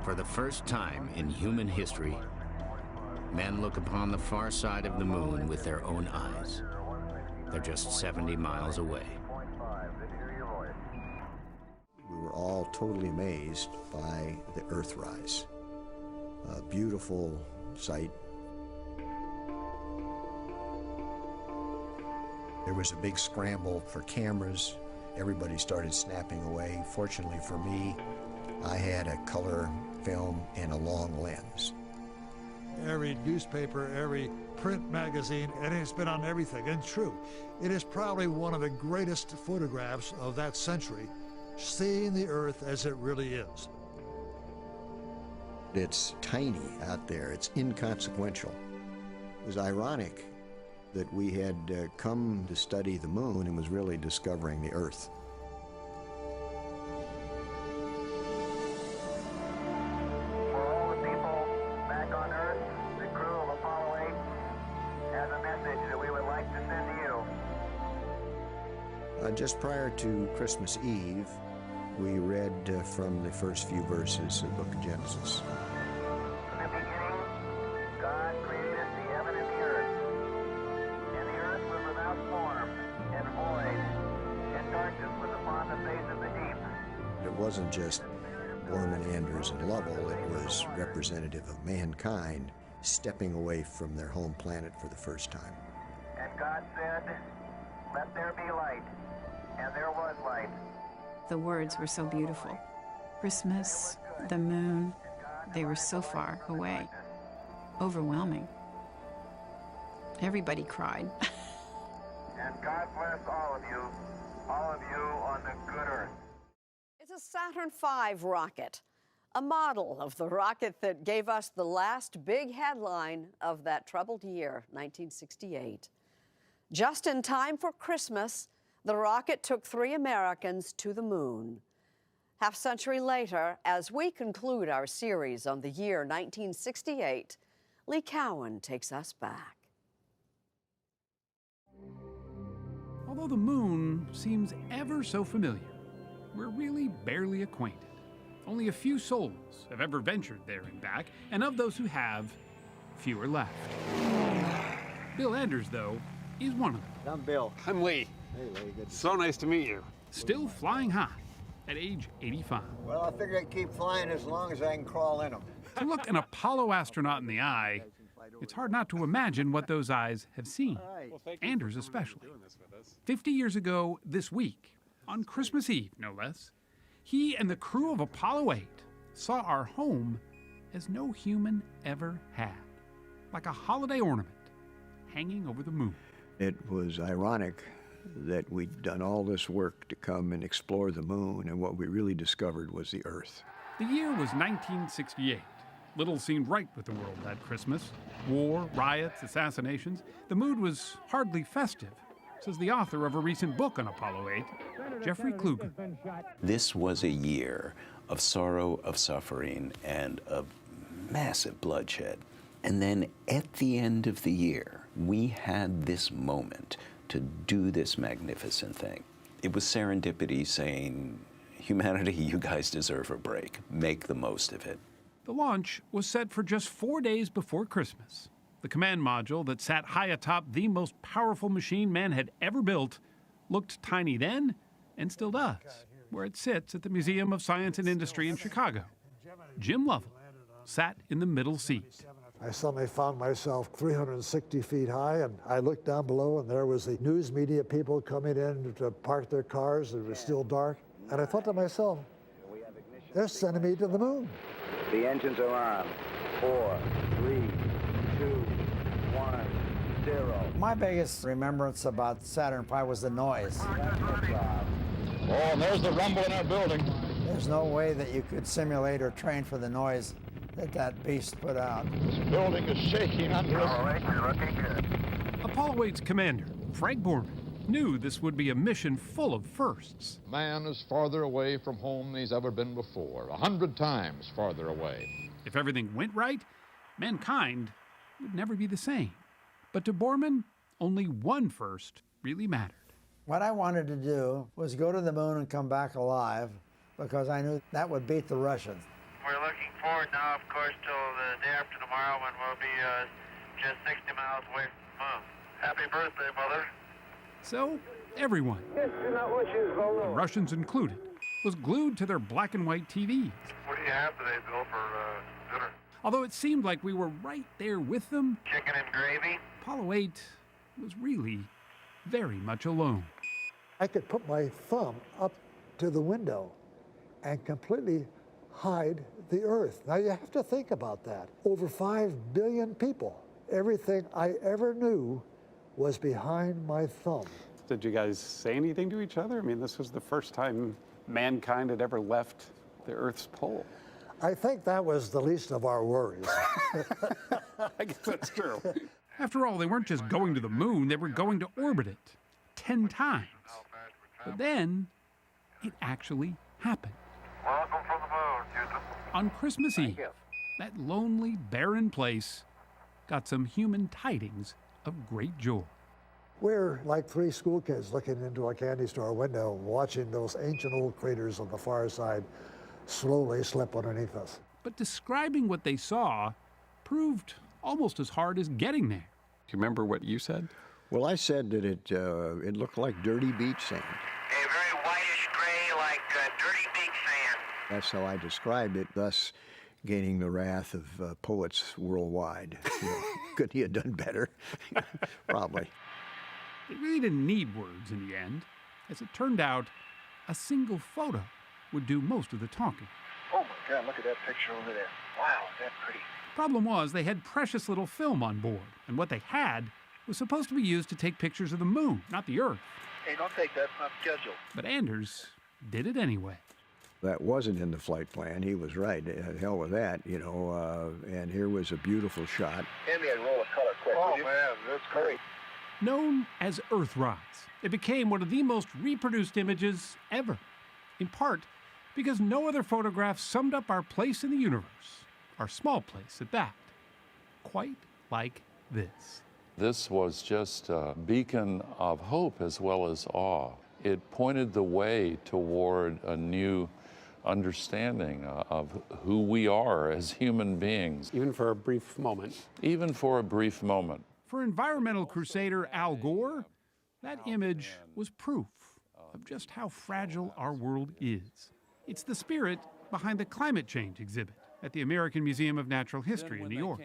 For the first time in human history, men look upon the far side of the moon with their own eyes. They're just 70 miles away. We were all totally amazed by the Earthrise. A beautiful sight. There was a big scramble for cameras. Everybody started snapping away. Fortunately for me, I had a color film and a long lens. Every newspaper, every print magazine, and it's been on everything. And true, it is probably one of the greatest photographs of that century, seeing the Earth as it really is. It's tiny out there. It's inconsequential. It was ironic that we had come to study the moon and was really discovering the Earth. Just prior to Christmas Eve, we read from the first few verses of the book of Genesis. In the beginning, God created the heaven and the earth. And the earth was without form and void, and darkness was upon the face of the deep. It wasn't just Borman, Anders, and Lovell. It was representative of mankind stepping away from their home planet for the first time. And God said, "Let there be light." And there was light. The words were so beautiful. Christmas, the moon, they were so far away. Overwhelming. Everybody cried. And God bless all of you on the good earth. It's a Saturn V rocket, a model of the rocket that gave us the last big headline of that troubled year, 1968. Just in time for Christmas, the rocket took 3 Americans to the moon. Half a century later, as we conclude our series on the year 1968, Lee Cowan takes us back. Although the moon seems ever so familiar, we're really barely acquainted. Only a few souls have ever ventured there and back, and of those who have, fewer left. Bill Anders, though, is one of them. I'm Bill. I'm Lee. Hey, Lee, good. So nice to meet you. Still flying high at age 85. Well, I figure I'd keep flying as long as I can crawl in them. To look an Apollo astronaut in the eye, it's hard not to imagine what those eyes have seen. Anders especially. 50 years ago this week, on Christmas Eve no less, he and the crew of Apollo 8 saw our home as no human ever had, like a holiday ornament hanging over the moon. It was ironic that we'd done all this work to come and explore the moon, and what we really discovered was the Earth. The year was 1968. Little seemed right with the world that Christmas. War, riots, assassinations. The mood was hardly festive, says the author of a recent book on Apollo 8, Jeffrey Kluger. This was a year of sorrow, of suffering, and of massive bloodshed. And then at the end of the year, we had this moment to do this magnificent thing. It was serendipity saying, humanity, you guys deserve a break. Make the most of it. The launch was set for just 4 days before Christmas. The command module that sat high atop the most powerful machine man had ever built looked tiny then and still does, where it sits at the Museum of Science and Industry in Chicago. Jim Lovell sat in the middle seat. I suddenly found myself 360 feet high, and I looked down below, and there was the news media people coming in to park their cars. It was still dark. And I thought to myself, they're sending me to the moon. The engines are on. 4, 3, 2, 1, 0. My biggest remembrance about Saturn V was the noise. Oh, and there's the rumble in our building. There's no way that you could simulate or train for the noise that beast put out. This building is shaking under us. All right, you're looking good. Apollo 8's commander, Frank Borman, knew this would be a mission full of firsts. Man is farther away from home than he's ever been before, 100 times farther away. If everything went right, mankind would never be the same. But to Borman, only one first really mattered. What I wanted to do was go to the moon and come back alive, because I knew that would beat the Russians. We're looking forward now, of course, till the day after tomorrow when we'll be just 60 miles away from the moon. Happy birthday, Mother. So everyone, the Russians included, was glued to their black and white TVs. What do you have today, Bill, for dinner? Although it seemed like we were right there with them, Chicken and gravy? Apollo 8 was really very much alone. I could put my thumb up to the window and completely hide the Earth. Now you have to think about that. Over 5 billion people. Everything I ever knew was behind my thumb. Did you guys say anything to each other? I mean, this was the first time mankind had ever left the Earth's pole. I think that was the least of our worries. I guess that's true. After all, they weren't just going to the moon, they were going to orbit it 10 times. But then, it actually happened. Welcome from the moon, Houston. On Christmas Eve, that lonely, barren place got some human tidings of great joy. We're like 3 school kids looking into a candy store window, watching those ancient old craters on the far side slowly slip underneath us. But describing what they saw proved almost as hard as getting there. Do you remember what you said? Well, I said that it looked like dirty beach sand. A very whitish gray, like dirty beach sand. That's how I described it, thus gaining the wrath of poets worldwide. You know, could he have done better? Probably. They really didn't need words in the end. As it turned out, a single photo would do most of the talking. Oh my God, look at that picture over there. Wow, that's pretty. Problem was, they had precious little film on board, and what they had was supposed to be used to take pictures of the moon, not the Earth. Hey, don't take that, it's not scheduled. But Anders did it anyway. That wasn't in the flight plan. He was right. Hell with that, you know. And here was a beautiful shot. Hand me a roll of color quick, will you? Man, that's great. Known as Earthrise, it became one of the most reproduced images ever, in part because no other photograph summed up our place in the universe, our small place at that, quite like this. This was just a beacon of hope as well as awe. It pointed the way toward a new understanding of who we are as human beings. Even for a brief moment. Even for a brief moment. For environmental crusader Al Gore, that image was proof of just how fragile our world is. It's the spirit behind the climate change exhibit at the American Museum of Natural History in New York.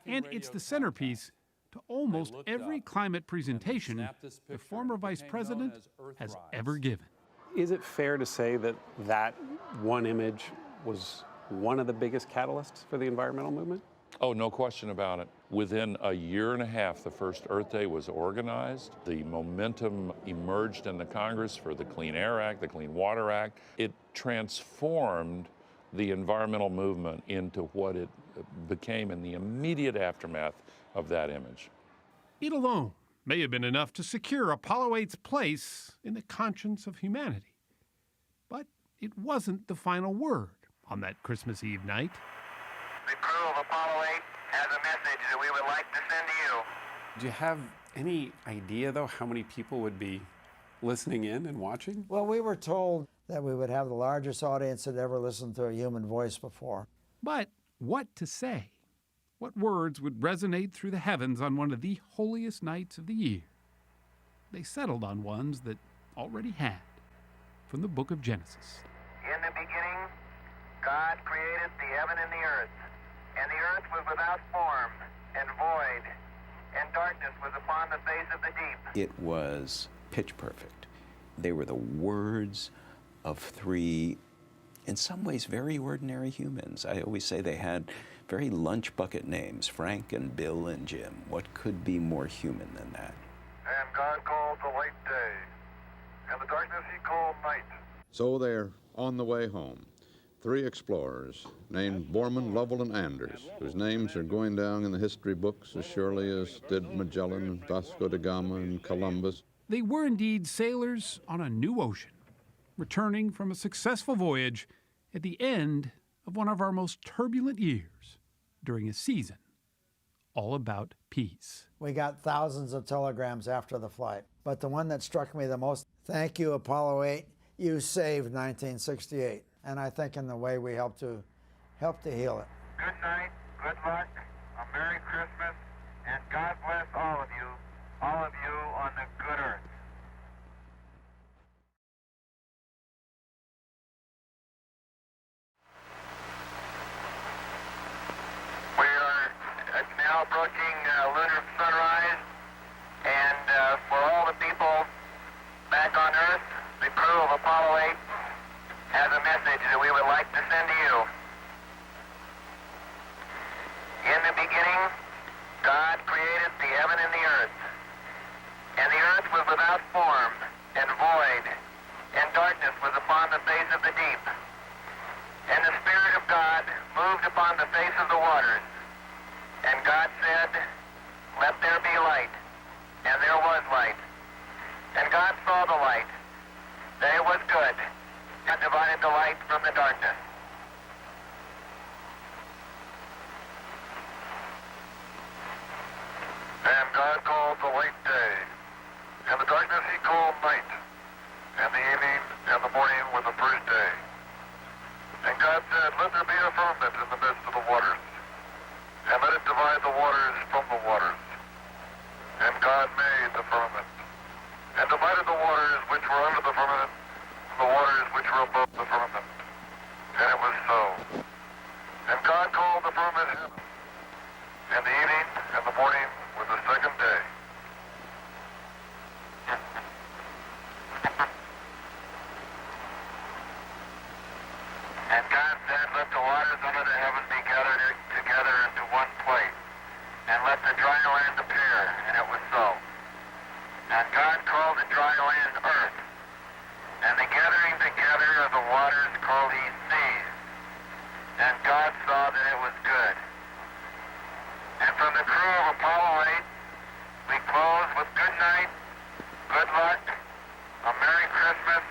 And it's the centerpiece to almost every climate presentation the former vice president has ever given. Is it fair to say that that one image was one of the biggest catalysts for the environmental movement? Oh, no question about it. Within a year and a half, the first Earth Day was organized. The momentum emerged in the Congress for the Clean Air Act, the Clean Water Act. It transformed the environmental movement into what it became in the immediate aftermath of that image. It alone may have been enough to secure Apollo 8's place in the conscience of humanity. But it wasn't the final word on that Christmas Eve night. The crew of Apollo 8 has a message that we would like to send to you. Do you have any idea, though, how many people would be listening in and watching? Well, we were told that we would have the largest audience that ever listened to a human voice before. But what to say? What words would resonate through the heavens on one of the holiest nights of the year? They settled on ones that already had, from the book of Genesis. In the beginning, God created the heaven and the earth. And the earth was without form and void, and darkness was upon the face of the deep. It was pitch perfect. They were the words of 3, in some ways, very ordinary humans. I always say they had very lunch bucket names, Frank and Bill and Jim. What could be more human than that? And God called the light day, and the darkness he called night. So they're on the way home. 3 explorers named Borman, Lovell, and Anders, whose names are going down in the history books as surely as did Magellan, Vasco da Gama, and Columbus. They were indeed sailors on a new ocean, returning from a successful voyage at the end of one of our most turbulent years during a season all about peace. We got thousands of telegrams after the flight, but the one that struck me the most, thank you, Apollo 8, you saved 1968. And I think in the way we helped to help to heal it. Good night, good luck, a Merry Christmas, and God bless all of you on the good earth. We are now approaching lunar sunrise, and for all the people back on Earth, the crew of Apollo 8 has a message that we would like to send to you. In the beginning, God created the heaven and the earth. And the earth was without form and void, and darkness was upon the face of the deep. And the Spirit of God moved upon the face of the waters. And God said, "Let there be light." And there was light. And God saw the light, that it was good, and divided the light from the darkness. And God called the light day, and the darkness he called night, and the evening and the morning were the first day. And God said, "Let there be a firmament in the midst of the waters, and let it divide the waters from the waters." And God made the firmament, and divided the waters which were under the firmament from the waters which were above the firmament. And it was so. And God called the firmament heaven, and the evening and the morning were the second day. And God said, "Let the waters under the heaven be gathered together into one place, and let the dry land appear." And it was so. And God called the dry land earth, and the gathering together of the waters called he seas. And God saw that it was good. And from the crew of Apollo 8, we close with good night, good luck, a Merry Christmas,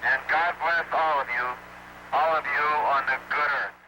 and God bless all of you on the good earth.